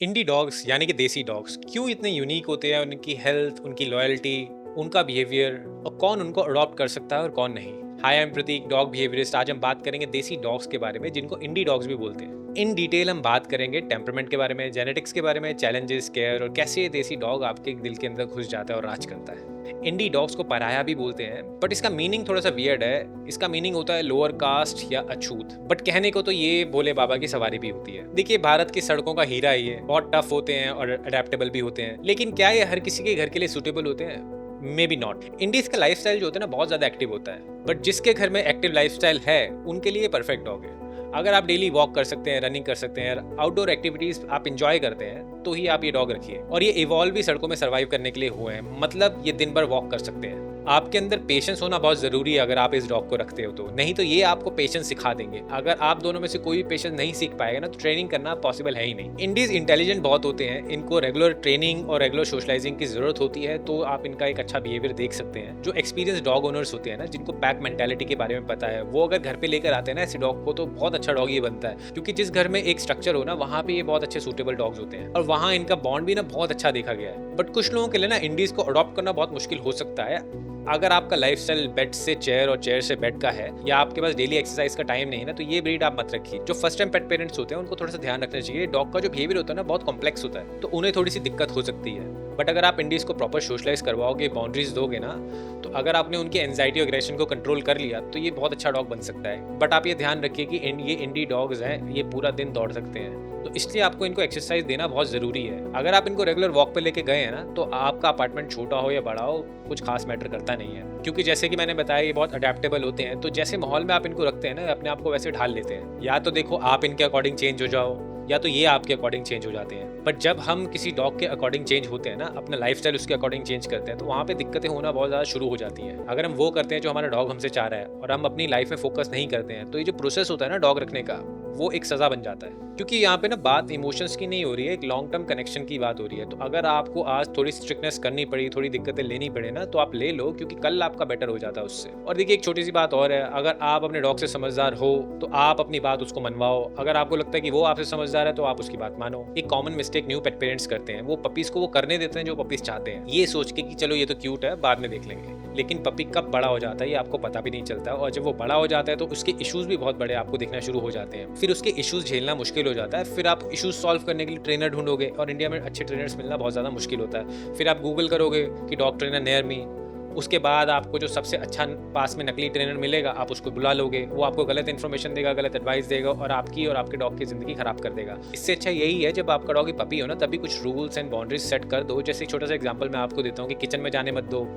इंडी dogs यानी कि देसी डॉग्स क्यों इतने यूनिक होते हैं? उनकी हेल्थ, उनकी लॉयल्टी, उनका बिहेवियर और कौन उनको अडॉप्ट कर सकता है और कौन नहीं। Hi, I am Prateek, dog behaviourist. आज हम बात करेंगे देसी डॉग्स के बारे में जिनको इंडी डॉग्स भी बोलते हैं। इन डिटेल हम बात करेंगे टेम्परामेंट के बारे में, जेनेटिक्स के बारे में, चैलेंजेस, केयर और कैसे ये देसी डॉग आपके दिल के अंदर घुस जाता है और राज करता है। इंडी डॉग्स को पराया भी बोलते हैं, बट इसका मीनिंग थोड़ा सा वियर्ड है। इसका मीनिंग होता है लोअर कास्ट या अछूत, बट कहने को तो ये भोले बाबा की सवारी भी होती है। देखिए, भारत की सड़कों का हीरा ही है। बहुत टफ होते हैं और अडेप्टेबल भी होते हैं, लेकिन क्या ये हर किसी के घर के लिए सूटेबल होते हैं? May be not. इंडीज का लाइफस्टाइल जो होता है ना, बहुत ज्यादा एक्टिव होता है, बट जिसके घर में एक्टिव लाइफस्टाइल है उनके लिए परफेक्ट डॉग है। अगर आप डेली वॉक कर सकते हैं, रनिंग कर सकते हैं, आउटडोर एक्टिविटीज आप इंजॉय करते हैं, तो ही आप ये डॉग रखिए। और ये इवॉल्व भी सड़कों में सर्वाइव करने के लिए हुए हैं, मतलब ये दिन भर वॉक कर सकते हैं। आपके अंदर पेशेंस होना बहुत जरूरी है अगर आप इस डॉग को रखते हो तो, नहीं तो ये आपको पेशेंस सिखा देंगे। अगर आप दोनों में से कोई भी पेशेंस नहीं सीख पाएगा ना, तो ट्रेनिंग करना पॉसिबल है ही नहीं। इंडीज इंटेलिजेंट बहुत होते हैं, इनको रेगुलर ट्रेनिंग और रेगुलर सोशलाइजिंग की जरूरत होती है, तो आप इनका एक अच्छा बिहेवियर देख सकते हैं। जो एक्सपीरियंस डॉग ओनर्स होते हैं ना, जिनको पैक मेंटालिटी के बारे में पता है, वो अगर घर पे लेकर आते हैं ना ऐसे डॉग को, तो बहुत अच्छा डॉग ये बनता है। क्योंकि जिस घर में एक स्ट्रक्चर हो ना, वहाँ पे ये बहुत अच्छे सूटेबल डॉग्स होते हैं और वहाँ इनका बॉन्ड भी ना बहुत अच्छा देखा गया है। बट कुछ लोगों के लिए ना इंडीज को अडॉप्ट करना बहुत मुश्किल हो सकता है। अगर आपका लाइफस्टाइल बेड से चेयर और चेयर से बेड का है, या आपके पास डेली एक्सरसाइज का टाइम नहीं है ना, तो ये ब्रीड आप मत रखिए। जो फर्स्ट टाइम पेट पेरेंट्स होते हैं उनको थोड़ा सा ध्यान रखना चाहिए। डॉग का जो बिहेवियर होता है ना, बहुत कॉम्प्लेक्स होता है, तो उन्हें थोड़ी सी दिक्कत हो सकती है। बट अगर आप इंडीज को प्रॉपर सोशलाइज करवाओगे, बाउंड्रीज दोगे ना, तो अगर आपने उनकी एंजाइटी और एग्रेशन को कंट्रोल कर लिया, तो ये बहुत अच्छा डॉग बन सकता है। बट आप ये ध्यान रखिए कि ये इंडी डॉग्स हैं, ये पूरा दिन दौड़ सकते हैं, तो इसलिए आपको इनको एक्सरसाइज देना बहुत जरूरी है। अगर आप इनको रेगुलर वॉक पे लेके गए हैं ना, तो आपका अपार्टमेंट छोटा हो या बड़ा हो, कुछ खास मैटर करता नहीं है। क्योंकि जैसे कि मैंने बताया, ये बहुत अडेप्टेबल होते हैं, तो जैसे माहौल में आप इनको रखते हैं ना, अपने आप को वैसे ढाल लेते हैं। या तो देखो आप इनके अकॉर्डिंग चेंज हो जाओ, या तो ये आपके अकॉर्डिंग चेंज हो जाते हैं। बट जब हम किसी डॉग के अकॉर्डिंग चेंज होते हैं ना, अपना लाइफस्टाइल उसके अकॉर्डिंग चेंज करते हैं, तो वहाँ पे दिक्कतें होना बहुत ज़्यादा शुरू हो जाती हैं। अगर हम वो करते हैं जो हमारा डॉग हमसे चाह रहा है, और हम अपनी लाइफ में फोकस नहीं करते हैं, तो ये जो प्रोसेस होता है ना डॉग रखने का, वो एक सज़ा बन जाता है। क्योंकि यहाँ पे ना बात इमोशंस की नहीं हो रही है, एक लॉन्ग टर्म कनेक्शन की बात हो रही है। तो अगर आपको आज थोड़ी स्ट्रिक्टनेस करनी पड़ी, थोड़ी दिक्कतें लेनी पड़े ना, तो आप ले लो, क्योंकि कल आपका बेटर हो जाता है उससे। और देखिए, एक छोटी सी बात और है, अगर आप अपने डॉग से समझदार हो, तो आप अपनी बात उसको मनवाओ। अगर आपको लगता है कि वो आपसे समझदार है, तो आप उसकी बात मानो। एक कॉमन मिस्टेक न्यू पेट पेरेंट्स करते हैं, वो पपीज को वो करने देते हैं जो पपीज चाहते हैं, ये सोच के कि चलो ये तो क्यूट है, बाद में देख लेंगे। लेकिन पपी कब बड़ा हो जाता है ये आपको पता भी नहीं चलता, और जब वो बड़ा हो जाता है तो उसके इश्यूज भी बहुत बड़े आपको दिखना शुरू हो जाते हैं। फिर उसके इश्यूज झेलना मुश्किल हो जाता है। फिर आप इश्यूज सॉल्व करने के लिए ट्रेनर ढूंढोगे, और इंडिया में अच्छे ट्रेनर्स मिलना बहुत ज़्यादा मुश्किल होता है। फिर आप गूगल करोगे कि डॉग ट्रेनर नियर मी, उसके बाद आपको जो सबसे अच्छा पास में नकली ट्रेनर मिलेगा, आप उसको बुला लोगे, वो आपको गलत इन्फॉर्मेशन देगा, गलत एडवाइस देगा, और आपकी और आपके डॉग की ज़िंदगी खराब कर देगा। इससे अच्छा यही है, जब आपका डॉग पपी हो ना, तभी कुछ रूल्स एंड बाउंड्रीज सेट कर दो। जैसे छोटा सा एग्जाम्पल मैं आपको देता हूँ कि किचन में जाने मत दो,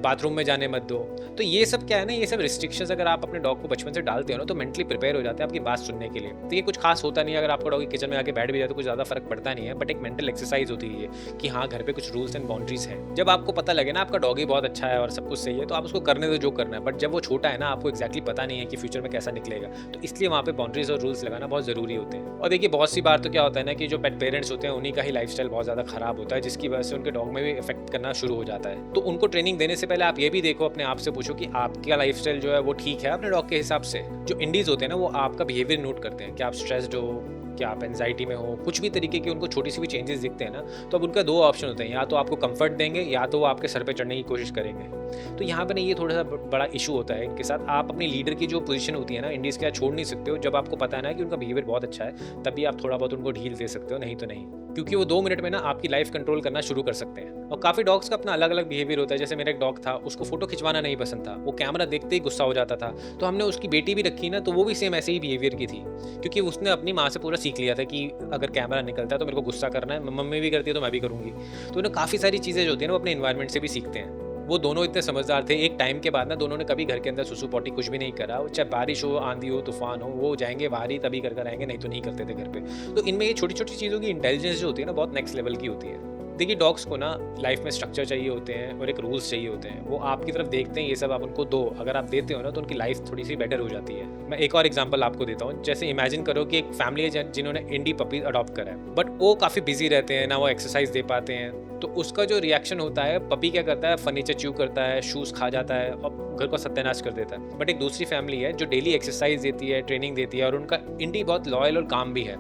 बाथरूम में जाने मत दो। तो ये सब क्या है ना, ये सब रिस्ट्रिक्शंस अगर आप अपने डॉग को बचपन से डालते हो ना, तो मेंटली प्रिपेयर हो जाते हैं आपकी बात सुनने के लिए। तो ये कुछ खास होता नहीं है, अगर आपका डॉग किचन में आके बैठ भी जाए तो कुछ ज़्यादा फर्क पड़ता नहीं है। बट एक मेंटल एक्सरसाइज होती है कि हाँ, घर पे कुछ रूल्स एंड बाउंड्रीज हैं। जब आपको पता लगे ना आपका डॉग ही बहुत अच्छा है और सब कुछ सही है, तो आप उसको करने दो जो करना है। बट जब वो छोटा है ना, आपको एक्जैक्टली पता नहीं है कि फ्यूचर में कैसा निकलेगा, तो इसलिए वहाँ पे बाउंड्रीज और रूल्स लगाना बहुत जरूरी होते हैं। और देखिए, बहुत सी बार तो क्या होता है ना कि जो पेट पेरेंट्स होते हैं उन्हीं का ही लाइफस्टाइल बहुत ज़्यादा खराब होता है, जिसकी वजह से उनके डॉग में भी इफेक्ट करना शुरू हो जाता है। तो उनको ट्रेनिंग देने से पहले आप ये भी देखो, अपने आप से पूछो कि आपका लाइफस्टाइल जो है वो ठीक है अपने डॉग के हिसाब से। जो इंडीज होते हैं ना, वो आपका बिहेवियर नोट करते हैं कि आप स्ट्रेस्ड हो, क्या आप एंजाइटी में हो, कुछ भी तरीके के उनको छोटी सी भी चेंजेस दिखते हैं ना, तो अब उनका दो ऑप्शन होते हैं, या तो आपको कंफर्ट देंगे, या तो वो आपके सर पे चढ़ने की कोशिश करेंगे। तो यहाँ पे ना ये थोड़ा सा बड़ा इशू होता है इनके साथ। आप अपनी लीडर की जो पोजीशन होती है ना, इंडीज के छोड़ नहीं सकते हो। जब आपको पता है ना कि उनका बिहेवियर बहुत अच्छा है, तभी आप थोड़ा बहुत उनको ढील दे सकते हो, नहीं तो नहीं। क्योंकि वो 2 मिनट में ना आपकी लाइफ कंट्रोल करना शुरू कर सकते हैं। और काफ़ी डॉग्स का अपना अलग अलग बिहेवियर होता है। जैसे मेरा एक डॉग था, उसको फोटो खिंचवाना नहीं पसंद था, वो कैमरा देखते ही गुस्सा हो जाता था। तो हमने उसकी बेटी भी रखी ना, तो वो भी सेम ऐसे ही बिहेवियर की थी, क्योंकि उसने अपनी माँ से पूरा सीख लिया था कि अगर कैमरा निकलता है तो मेरे को गुस्सा करना है, मम्मी भी करती है तो मैं भी करूँगी। तो उन्हें काफ़ी सारी चीज़ें जो होती है ना, वो अपने इन्वायरमेंट से भी सीखते हैं। वो दोनों इतने समझदार थे, एक टाइम के बाद ना दोनों ने कभी घर के अंदर सुसु पॉटी कुछ भी नहीं करा। चाहे बारिश हो, आंधी हो, तूफान हो, वो जाएंगे बाहर ही तभी कर आएंगे, नहीं तो नहीं करते थे घर पे। तो इनमें ये छोटी छोटी चीज़ों की इंटेलिजेंस जो होती है ना, बहुत नेक्स्ट लेवल की होती है। देखिए, डॉग्स को ना लाइफ में स्ट्रक्चर चाहिए होते हैं और एक रूल्स चाहिए होते हैं। वो आपकी तरफ देखते हैं, ये सब आप उनको दो। अगर आप देते हो ना, तो उनकी लाइफ थोड़ी सी बेटर हो जाती है। मैं एक और एग्जांपल आपको देता हूँ। जैसे इमेजिन करो कि एक फैमिली है जिन्होंने इंडी पपी अडॉप्ट करा है, बट वो काफ़ी बिजी रहते हैं, ना वो एक्सरसाइज दे पाते हैं, तो उसका जो रिएक्शन होता है, पपी क्या करता है, फर्नीचर च्यू करता है, शूज़ खा जाता है और घर को सत्यानाश कर देता है। बट एक दूसरी फैमिली है जो डेली एक्सरसाइज देती है, ट्रेनिंग देती है और उनका इंडी बहुत लॉयल और काम भी है।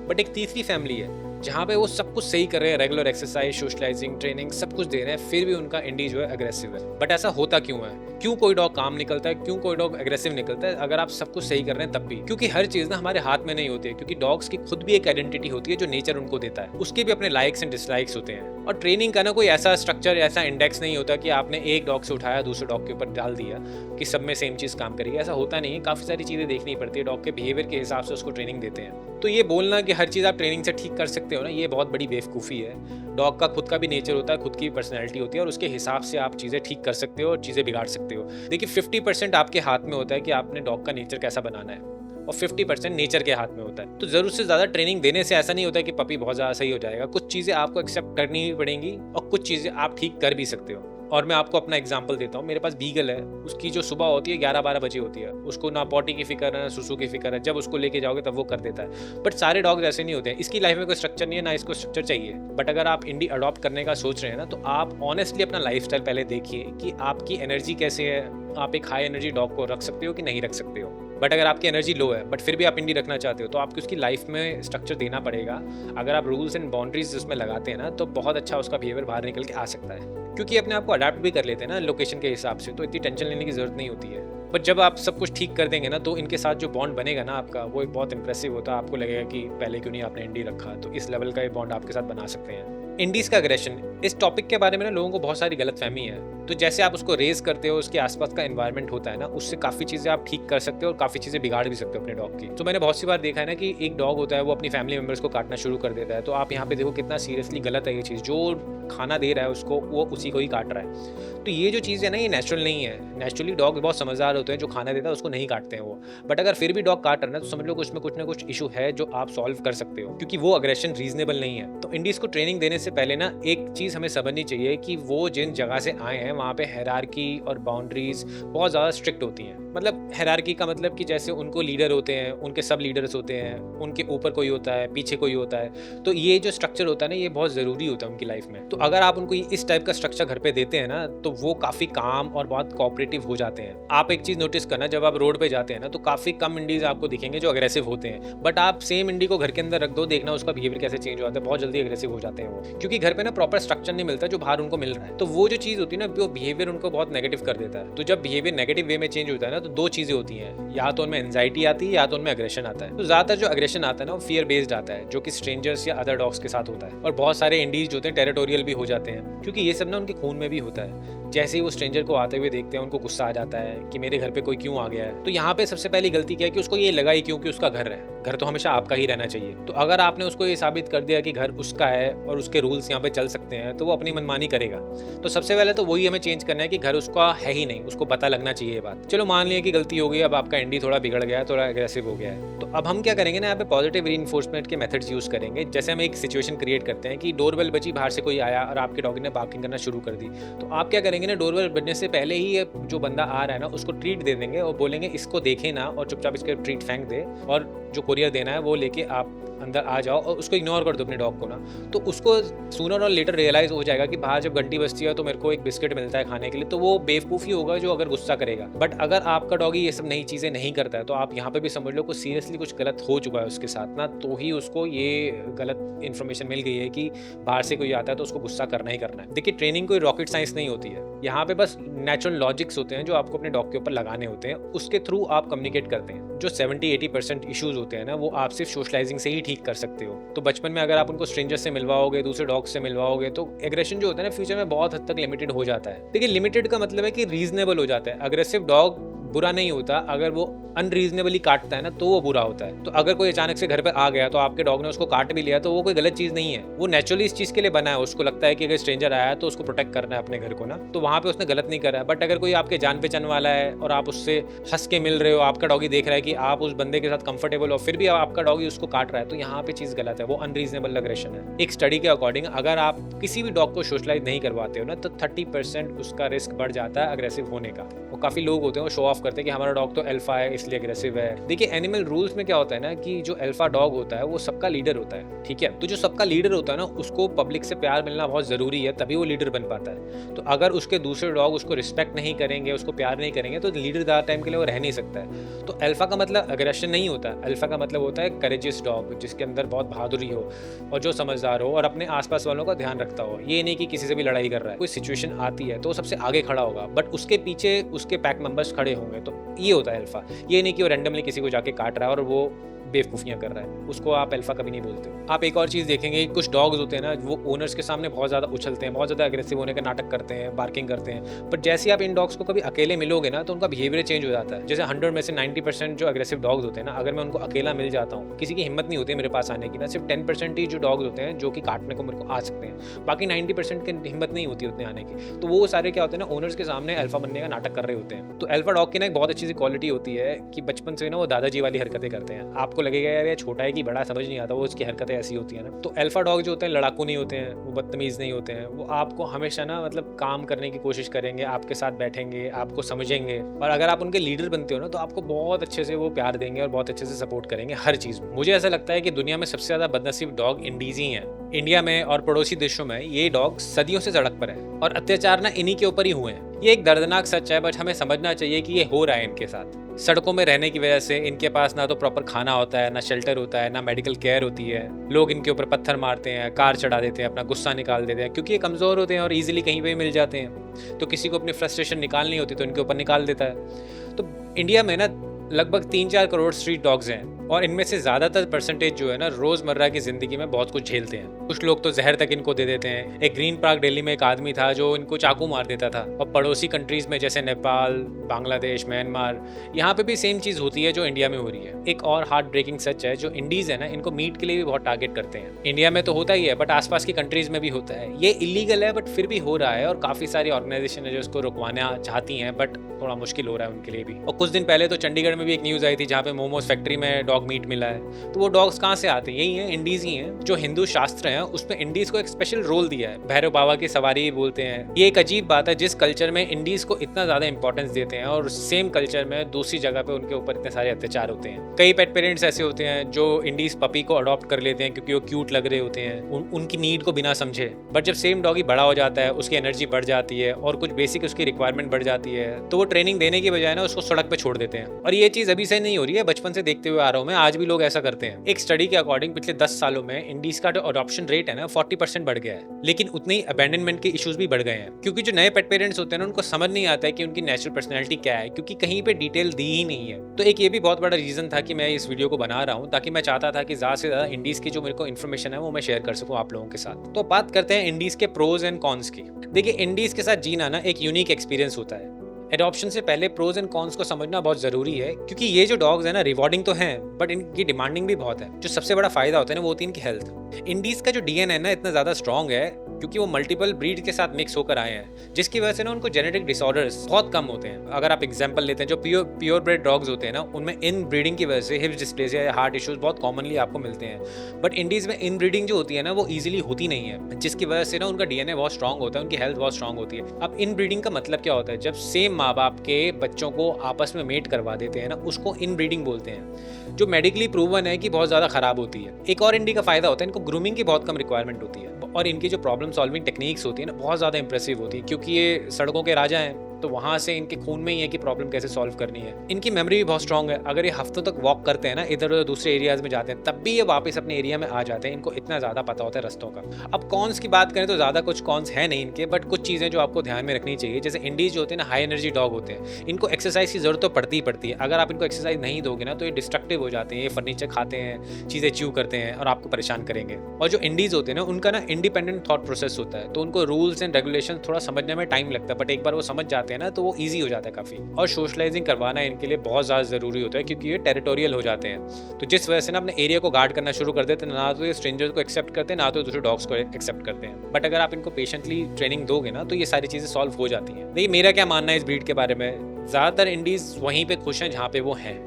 बट एक तीसरी फैमिली है जहाँ पे वो सब कुछ सही कर रहे हैं, रेगुलर एक्सरसाइज, सोशलाइजिंग, ट्रेनिंग सब कुछ दे रहे हैं, फिर भी उनका इंडी जो है अग्रेसिव है। बट ऐसा होता क्यों है? क्यों कोई डॉग काम निकलता है, क्यों कोई डॉग अग्रेसिव निकलता है अगर आप सब कुछ सही कर रहे हैं तब भी? क्योंकि हर चीज़ ना हमारे हाथ में नहीं होती है, क्योंकि डॉग्स की खुद भी एक आइडेंटिटी होती है जो नेचर उनको देता है, उसके भी अपने लाइक्स एंड डिसलाइक्स होते हैं। और ट्रेनिंग का ना कोई ऐसा स्ट्रक्चर, ऐसा इंडेक्स नहीं होता कि आपने एक डॉग से उठाया दूसरे डॉग के ऊपर डाल दिया कि सब में सेम चीज़ काम करेगी, ऐसा होता नहीं है। काफ़ी सारी चीज़ें देखनी पड़ती है, डॉग के बिहेवियर के हिसाब से उसको ट्रेनिंग देते हैं। तो ये बोलना कि हर चीज़ आप ट्रेनिंग से ठीक कर सकते हो ना, ये बहुत बड़ी बेवकूफ़ी है। डॉग का खुद का भी नेचर होता है, खुद की पर्सनैलिटी होती है और उसके हिसाब से आप चीज़ें ठीक कर सकते हो और चीज़ें बिगाड़ सकते हो। देखिए 50% आपके हाथ में होता है कि आपने डॉग का नेचर कैसा बनाना है और 50% नेचर के हाथ में होता है। तो ज़रूरत से ज़्यादा ट्रेनिंग देने से ऐसा नहीं होता है कि पपी बहुत ज़्यादा सही हो जाएगा। कुछ चीज़ें आपको एक्सेप्ट करनी भी पड़ेंगी और कुछ चीज़ें आप ठीक कर भी सकते हो। और मैं आपको अपना एग्जांपल देता हूँ। मेरे पास बीगल है, उसकी जो सुबह होती है 11-12 बजे होती है। उसको ना पॉटी की फिक्र है ना सुसु की फिक्र है, जब उसको लेके जाओगे तब वो कर देता है। बट सारे डॉग्स ऐसे नहीं होते हैं। इसकी लाइफ में कोई स्ट्रक्चर नहीं है, ना इसको स्ट्रक्चर चाहिए। बट अगर आप इंडी अडॉप्ट करने का सोच रहे हैं ना, तो आप ऑनेस्टली अपना लाइफस्टाइल पहले देखिए कि आपकी एनर्जी कैसे है। आप एक हाई एनर्जी डॉग को रख सकते हो कि नहीं रख सकते हो। बट अगर आपकी एनर्जी लो है बट फिर भी आप इंडी रखना चाहते हो, तो आपको उसकी लाइफ में स्ट्रक्चर देना पड़ेगा। अगर आप रूल्स एंड बाउंड्रीज उसमें लगाते हैं ना, तो बहुत अच्छा उसका बिहेवियर बाहर निकल के आ सकता है, क्योंकि अपने आप को अडाप्ट भी कर लेते हैं ना लोकेशन के हिसाब से, तो इतनी टेंशन लेने की जरूरत नहीं होती है। बट जब आप सब कुछ ठीक कर देंगे ना, तो इनके साथ जो बॉन्ड बनेगा ना आपका, वो एक बहुत इंप्रेसिव होता है। आपको लगेगा कि पहले क्यों नहीं आपने इंडी रखा। तो इस लेवल का ये बॉन्ड आपके साथ बना सकते हैं। इंडीज का अग्रेशन, इस टॉपिक के बारे में ना लोगों को बहुत सारी गलतफहमी है। तो जैसे आप उसको रेज करते हो, उसके आसपास का एनवायरनमेंट होता है ना, उससे काफ़ी चीज़ें आप ठीक कर सकते हो और काफ़ी चीज़ें बिगाड़ भी सकते हो अपने डॉग की। तो मैंने बहुत सी बार देखा है ना कि एक डॉग होता है वो अपनी फैमिली मेम्बर्स को काटना शुरू कर देता है। तो आप यहाँ पे देखो कितना सीरियसली गलत है ये चीज़। जो खाना दे रहा है उसको, वो उसी को ही काट रहा है। तो ये जो चीज़ है ना, ये नेचुरल नहीं है। नेचुरली डॉग बहुत समझदार होते हैं, जो खाना देता है उसको नहीं काटते हैं वो। बट अगर फिर भी डॉग काट रहा है ना, तो समझ लो उसमें कुछ ना कुछ इशू है जो आप सॉल्व कर सकते हो, क्योंकि वो अग्रेशन रीजनेबल नहीं है। तो इंडीज को ट्रेनिंग देने से पहले ना एक चीज़ हमें समझनी चाहिए कि वो जिन जगह से आए हैं वहाँ पे हायरार्की और बाउंड्रीज बहुत ज़्यादा स्ट्रिक्ट होती हैं। मतलब हायरार्की का मतलब कि जैसे उनको लीडर होते हैं, उनके सब लीडर्स होते हैं, उनके ऊपर कोई होता है, पीछे कोई होता है। तो ये जो स्ट्रक्चर होता है ना, ये बहुत ज़रूरी होता है उनकी लाइफ में। तो अगर आप उनको इस टाइप का स्ट्रक्चर घर पे देते हैं ना, तो वो काफ़ी काम और बहुत कोऑपरेटिव हो जाते हैं। आप एक चीज़ नोटिस करना, जब आप रोड पे जाते हैं ना, तो काफ़ी कम इंडीज आपको दिखेंगे जो अग्रेसिव होते हैं। बट आप सेम इंडी को घर के अंदर रख दो, देखना उसका बिहेवियर कैसे चेंज हो जाता है। बहुत जल्दी अग्रेसिव हो जाते हैं वो, क्योंकि घर पे ना प्रॉपर स्ट्रक्चर नहीं मिलता जो बाहर उनको मिल रहा है। तो वो जो चीज़ होती है ना, वो बिहेवियर उनको बहुत नेगेटिव कर देता है। तो जब बिहेवियर नेगेटिव वे में चेंज होता है ना, तो दो चीज़ें होती हैं, या तो उनमें एंजाइटी आती है या तो उनमें अग्रेशन आता है। तो ज़्यादातर जो अग्रेशन आता है ना, वो फियर बेस्ड आता है, जो कि स्ट्रेंजर्स या अदर डॉग्स के साथ होता है। और बहुत सारे इंडीज होते हैं टेरिटोरियल भी हो जाते हैं, क्योंकि ये सब ना उनके खून में भी होता है। जैसे ही वो स्ट्रेंजर को आते हुए देखते हैं, उनको गुस्सा आ जाता है कि मेरे घर पे कोई क्यों आ गया है। तो यहाँ पे सबसे पहली गलती क्या है कि उसको ये लगा ही क्यों कि उसका घर है। घर तो हमेशा आपका ही रहना चाहिए। तो अगर आपने उसको ये साबित कर दिया कि घर उसका है और उसके रूल्स यहाँ पे चल सकते हैं, तो वो अपनी मनमानी करेगा। तो सबसे पहले तो वही हमें चेंज करना है कि घर उसका है ही नहीं, उसको पता लगना चाहिए ये बात। चलो मान लिया कि गलती हो गई, अब आपका इंडी थोड़ा बिगड़ गया है, थोड़ा एग्रेसिव हो गया है। तो अब हम क्या करेंगे ना, यहाँ पे पॉजिटिव रीइंफोर्समेंट के मेथड्स यूज करेंगे। जैसे हम एक सिचुएशन क्रिएट करते हैं कि डोरबेल बजी, बाहर से कोई आया और आपके डॉगी ने बार्किंग करना शुरू कर दी। तो आप क्या करेंगे ना, डोरबेल बजने से पहले ही जो बंदा आ रहा है ना, उसको ट्रीट दे देंगे और बोलेंगे इसको देखे ना और चुपचाप इसके ट्रीट फेंक दे, और जो कुरियर देना है वो लेके आप अंदर आ जाओ और उसको इग्नोर कर दो अपने डॉग को ना। तो उसको सूनर और लेटर रियलाइज हो जाएगा कि बाहर जब घंटी बजती है तो मेरे को एक बिस्किट मिलता है खाने के लिए। तो वो बेवकूफ़ ही होगा जो अगर गुस्सा करेगा। बट अगर आपका डॉगी ये सब नई चीज़ें नहीं करता है, तो आप यहाँ पे भी समझ लो कुछ सीरियसली कुछ गलत हो चुका है उसके साथ ना, तो ही उसको ये गलत इन्फॉर्मेशन मिल गई है कि बाहर से कोई आता है तो उसको गुस्सा करना ही करना है। देखिए ट्रेनिंग कोई रॉकेट साइंस नहीं होती है। यहाँ पे बस नेचुरल लॉजिक्स होते हैं जो आपको अपने डॉग के ऊपर लगाने होते हैं, उसके थ्रू आप कम्युनिकेट करते हैं। जो 70-80% इश्यूज होते हैं ना, वो आप सिर्फ सोशलाइजिंग से ही ठीक कर सकते हो। तो बचपन में अगर आप उनको स्ट्रेंजर से मिलवाओगे, दूसरे डॉग से मिलवाओगे, तो एग्रेशन जो होता है ना फ्यूचर में बहुत हद तक लिमिटेड हो जाता है। देखिए लिमिटेड का मतलब है कि रीजनेबल हो जाता है। अग्रेसिव डॉग बुरा नहीं होता, अगर वो अनरीजनेबली काटता है ना तो वो बुरा होता है। तो अगर कोई अचानक से घर पे आ गया तो आपके डॉग ने उसको काट भी लिया, तो वो कोई गलत चीज़ नहीं है। वो नेचुरली इस चीज़ के लिए बना है। उसको लगता है कि अगर स्ट्रेंजर आया है तो उसको प्रोटेक्ट करना है अपने घर को ना, तो वहाँ पे उसने गलत नहीं करा है। बट अगर कोई आपके जान पहचान वाला है और आप उससे हंस के मिल रहे हो, आपका डॉगी देख रहा है कि आप उस बंदे के साथ कंफर्टेबल हो, फिर भी आपका डॉगी उसको काट रहा है, तो यहाँ पे चीज़ गलत है। वो अनरीजनेबल अग्रेशन है। एक स्टडी के अकॉर्डिंग अगर आप किसी भी डॉग को सोशलाइज नहीं करवाते हो ना, तो 30% उसका रिस्क बढ़ जाता है अग्रेसिव होने का। वो काफ़ी लोग होते हैं वो शो ऑफ करते हैं कि हमारा डॉग तो अल्फा है, इसलिए अग्रेसिव है। देखिए एनिमल रूल्स में क्या होता है ना कि जो अल्फा डॉग होता है वो सबका लीडर होता है, ठीक है। तो जो सबका लीडर होता है ना उसको पब्लिक से प्यार मिलना बहुत जरूरी है, तभी वो लीडर बन पाता है। तो अगर उसके दूसरे डॉग उसको रिस्पेक्ट नहीं करेंगे, उसको प्यार नहीं करेंगे, तो लीडर ज़्यादा टाइम के लिए वो रह नहीं सकता है। तो अल्फा का मतलब अग्रेशन नहीं होता, अल्फा का मतलब होता है करेजियस डॉग, जिसके अंदर बहुत बहादुरी हो और जो समझदार हो और अपने आसपास वालों का ध्यान रखता हो। ये नहीं कि किसी से भी लड़ाई कर रहा है, कोई सिचुएशन आती है तो वो सबसे आगे खड़ा होगा, बट उसके पीछे उसके पैक मेंबर्स खड़े होंगे। तो ये होता है अल्फा। ये नहीं कि वो रैंडमली किसी को जाके काट रहा है और वो बेवकूफ़ियाँ कर रहा है, उसको आप अल्फा कभी नहीं बोलते। आप एक और चीज़ देखेंगे, कुछ डॉग्स होते हैं ना वो ओनर्स के सामने बहुत ज़्यादा उछलते हैं, बहुत ज़्यादा अग्रेसिव होने का नाटक करते हैं, बार्किंग करते हैं। पर जैसे आप इन डॉग्स को कभी अकेले मिलोगे ना तो उनका बिहेवियर चेंज हो जाता है। जैसे 100 में से 90% जो अग्रेसिव डॉग्स होते हैं ना, अगर मैं उनको अकेला मिल जाता हूँ, किसी की हिम्मत नहीं होती है मेरे पास आने की ना, सिर्फ 10% ही जो डॉग्स होते हैं जो कि काटने को मेरे को आ सकते हैं, बाकी 90% की हिम्मत नहीं होती उतने आने की। तो वो सारे क्या होते हैं ना, ओनर्स के सामने अल्फा बनने का नाटक कर रहे होते हैं। तो अल्फा डॉग की ना एक बहुत अच्छी सी क्वालिटी होती है कि बचपन से ना वो दादाजी वाली हरकतें करते हैं। आपको लगेगा यार ये छोटा है कि बड़ा, समझ नहीं आता, वो उसकी हरकतें ऐसी होती है ना। तो अल्फा डॉग जो होते हैं लड़ाकू नहीं होते हैं, वो बदतमीज नहीं होते हैं, वो आपको हमेशा ना मतलब काम करने की कोशिश करेंगे, आपके साथ बैठेंगे, आपको समझेंगे, और अगर आप उनके लीडर बनते हो ना तो आपको बहुत अच्छे से वो प्यार देंगे और बहुत अच्छे से सपोर्ट करेंगे हर चीज़ में। मुझे ऐसा लगता है कि दुनिया में सबसे ज़्यादा बदनसीब डॉग इंडीज ही हैं। इंडिया में और पड़ोसी देशों में ये डॉग सदियों से सड़क पर है और अत्याचार ना इन्हीं के ऊपर ही हुए हैं। ये एक दर्दनाक सच है, बट हमें समझना चाहिए कि ये हो रहा है इनके साथ। सड़कों में रहने की वजह से इनके पास ना तो प्रॉपर खाना होता है, ना शेल्टर होता है, ना मेडिकल केयर होती है। लोग इनके ऊपर पत्थर मारते हैं, कार चढ़ा देते हैं, अपना गुस्सा निकाल देते हैं, क्योंकि ये कमज़ोर होते हैं और इजीली कहीं पे मिल जाते हैं। तो किसी को अपनी फ्रस्ट्रेशन निकालनी होती तो इनके ऊपर निकाल देता है। तो इंडिया में ना लगभग 3-4 करोड़ स्ट्रीट डॉग्स हैं और इनमें से ज़्यादातर परसेंटेज जो है ना रोज़मर्रा की ज़िंदगी में बहुत कुछ झेलते हैं। कुछ लोग तो जहर तक इनको दे देते हैं। एक ग्रीन पार्क दिल्ली में एक आदमी था जो इनको चाकू मार देता था। और पड़ोसी कंट्रीज़ में जैसे नेपाल, बांग्लादेश, म्यांमार, यहाँ पे भी सेम चीज़ होती है जो इंडिया में हो रही है। एक और हार्ट ब्रेकिंग सच है, जो इंडीज़ है ना इनको मीट के लिए भी बहुत टारगेट करते हैं। इंडिया में तो होता ही है, बट आसपास की कंट्रीज़ में भी होता है। ये इलीगल है बट फिर भी हो रहा है और काफ़ी सारी ऑर्गेनाइजेशन है जो इसको रुकवाना चाहती हैं, बट थोड़ा मुश्किल हो रहा है उनके लिए भी। और कुछ दिन पहले तो चंडीगढ़ में भी एक न्यूज़ आई थी जहाँ पे मोमोज फैक्ट्री में डॉग मीट मिला है। तो वो डॉग्स कहाँ से आते हैं? यही हैं, इंडीज ही हैं। जो हिंदू शास्त्र हैं उसमें इंडीज को एक स्पेशल रोल दिया है, भैरव बाबा की सवारी बोलते हैं। ये एक अजीब बात है, जिस कल्चर में इंडीज को इतना ज्यादा इंपॉर्टेंस देते हैं और सेम कल्चर में दूसरी जगह पे उनके ऊपर इतने सारे अत्याचार होते हैं। कई पेट पेरेंट्स ऐसे होते हैं जो इंडीज पपी को अडॉप्ट कर लेते हैं क्योंकि वो क्यूट लग रहे होते हैं, उनकी नीड को बिना समझे। बट जब सेम डॉगी बड़ा हो जाता है, उसकी एनर्जी बढ़ जाती है और कुछ बेसिक उसकी रिक्वायरमेंट बढ़ जाती है, तो वो ट्रेनिंग देने की बजाय ना उसको सड़क पे छोड़ देते हैं। और ये चीज अभी से नहीं हो रही है, बचपन से देखते हुए आ रहा हूँ मैं, आज भी लोग ऐसा करते हैं। एक स्टडी के अकॉर्डिंग पिछले 10 सालों में इंडीज का जो अडॉप्शन रेट है ना 40% बढ़ गया है, लेकिन उतने ही अबैंडनमेंट के इश्यूज भी बढ़ गए हैं, क्योंकि जो नए पेट पेरेंट्स होते हैं ना उनको समझ नहीं आता है कि उनकी नेचुरल पर्सनैलिटी क्या है, क्योंकि कहीं पे डिटेल दी ही नहीं है। तो एक ये भी बहुत बड़ा रीजन था कि मैं इस वीडियो को बना रहा हूँ, ताकि मैं चाहता था कि ज़्यादा से ज़्यादा इंडीज की जो मेरे को इन्फॉर्मेशन है वो मैं शेयर कर सकूँ आप लोगों के साथ। तो बात करते हैं इंडीज के प्रोज एंड कॉन्स की। देखिए इंडीज के साथ जीना ना एक यूनिक एक्सपीरियंस होता है। एडॉप्शन से पहले प्रोज एंड कॉन्स को समझना बहुत जरूरी है, क्योंकि ये जो डॉग्स है ना रिवॉर्डिंग तो हैं बट इनकी डिमांडिंग भी बहुत है। जो सबसे बड़ा फायदा होता है ना वो होती है इनकी हेल्थ। इंडीज का जो डीएनए है ना इतना ज्यादा स्ट्रॉन्ग है क्योंकि वो मल्टीपल ब्रीड के साथ मिक्स होकर आए हैं, जिसकी वजह से ना उनको जेनेटिक डिसऑर्डर्स बहुत कम होते हैं। अगर आप एग्जांपल लेते हैं, जो प्योर ब्रेड डॉग्स होते हैं ना उनमें इन ब्रीडिंग की वजह से हिप्स डिस्प्लेसिया या हार्ट इश्यूज बहुत कॉमनली आपको मिलते हैं। बट इंडीज में इन ब्रीडिंग जो होती है ना वो ईजिली होती नहीं है, जिसकी वजह से ना उनका डीएनए बहुत स्ट्रॉन्ग होता है, उनकी हेल्थ बहुत स्ट्रॉन्ग होती है। अब इन ब्रीडिंग का मतलब क्या होता है? जब सेम माँ बाप के बच्चों को आपस में मेट करवा देते हैं ना, उसको इन ब्रीडिंग बोलते हैं, जो मेडिकली प्रूवन है कि बहुत ज़्यादा खराब होती है। एक और इंडी का फायदा होता है, इनको ग्रूमिंग की बहुत कम रिक्वायरमेंट होती है और इनकी जो प्रॉब्लम सॉल्विंग टेक्निक्स होती है ना बहुत ज़्यादा इंप्रेसिव होती है, क्योंकि ये सड़कों के राजा हैं, तो वहाँ से इनके खून में ही है कि प्रॉब्लम कैसे सॉल्व करनी है। इनकी मेमोरी भी बहुत स्ट्रॉन्ग है। अगर ये हफ्तों तक वॉक करते हैं ना, इधर उधर दूसरे एरियाज में जाते हैं, तब भी ये वापस अपने एरिया में आ जाते हैं। इनको इतना ज़्यादा पता होता है रास्तों का। अब कॉन्स की बात करें तो ज़्यादा कुछ कॉन्स है नहीं इनके, बट कुछ चीज़ें जो आपको ध्यान में रखनी चाहिए। जैसे इंडीज जो होते हैं ना हाई एनर्जी डॉग होते हैं, इनको एक्सरसाइज की जरूरत तो पड़ती ही पड़ती है। अगर आप इनको एक्सरसाइज नहीं दोगे ना तो ये डिस्ट्रक्टिव हो जाते हैं, ये फर्नीचर खाते हैं, चीज़ें च्यू करते हैं और आपको परेशान करेंगे। और जो इंडीज होते हैं ना उनका ना इंडिपेंडेंट थॉट प्रोसेस होता है, तो उनको रूल्स एंड रेगुलेशन थोड़ा समझने में टाइम लगता है, बट एक बार वो समझ जाते हैं ना तो वो ईजी जाता है काफी। और सोशलाइजिंग करवाना इनके लिए बहुत ज्यादा जरूरी होता है, क्योंकि ये टेरिटोरियल हो जाते हैं। तो जिस वजह से ना अपने एरिया को गार्ड करना शुरू कर देते हैं, ना तो ये स्ट्रेंजर्स को एक्सेप्ट करते हैं, ना तो दूसरे डॉग्स को एक्सेप्ट करते हैं। बट अगर आप इनको पेशेंटली ट्रेनिंग दोगे ना तो ये सारी चीजें सॉल्व हो जाती हैं। देखिए मेरा क्या मानना है इस ब्रीड के बारे में, ज्यादातर इंडीज वहीं पे खुश हैं जहाँ पे वो हैं।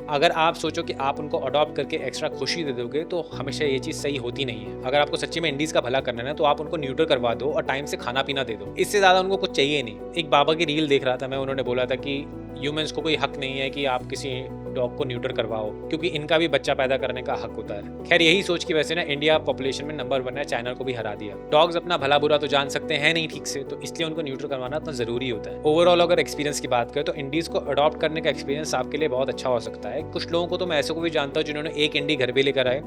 अगर आप सोचो कि आप उनको अडॉप्ट करके एक्स्ट्रा खुशी दे दोगे तो हमेशा ये चीज़ सही होती नहीं है। अगर आपको सच्ची में इंडीज़ का भला करना है ना तो आप उनको न्यूटर करवा दो और टाइम से खाना-पीना दे दो। इससे ज़्यादा उनको कुछ चाहिए नहीं। एक बाबा की रील देख रहा था मैं, उन्होंने बोला था कि ह्यूमन्स को कोई हक नहीं है कि आप किसी डॉग को न्यूटर करवाओ, क्योंकि इनका भी बच्चा पैदा करने का हक होता है। खैर यही सोच की वजह से ना इंडिया पॉपुलेशन में नंबर 1 है, चाइना को भी हरा दिया। डॉग्स अपना भला बुरा तो जान सकते हैं नहीं ठीक से, तो इसलिए उनको न्यूटर करवाना इतना ज़रूरी होता है। ओवरऑल अगर एक्सपीरियंस की बात करें तो इंडीज़ को अडॉप्ट करने का एक्सपीरियंस आपके लिए बहुत अच्छा हो सकता है। कुछ लोगों को तो मैं ऐसे को भी जानता हूँ जिन्होंने एक इंडी घर पे लेकर आए,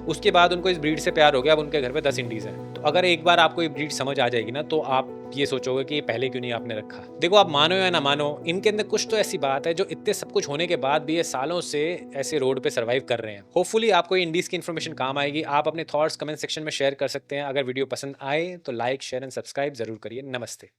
उसके बाद उनको इस ब्रीड से प्यार हो गया, अब उनके घर पे 10 इंडीज़ हैं। तो अगर एक बार आपको ये ब्रीड समझ आ जाएगी ना तो आप ये सोचोगे कि पहले क्यों नहीं आपने रखा। देखो आप मानो या ना मानो, इनके अंदर कुछ तो ऐसी बात है जो इतने सब कुछ होने के बाद भी ये सालों से ऐसे रोड पे सर्वाइव कर रहे हैं। होपफुली आपको ये इंडीज की इन्फॉर्मेशन काम आएगी। आप अपने थॉट्स कमेंट सेक्शन में शेयर कर सकते हैं। अगर वीडियो पसंद आए तो लाइक शेयर एंड सब्सक्राइब जरूर करिए। नमस्ते।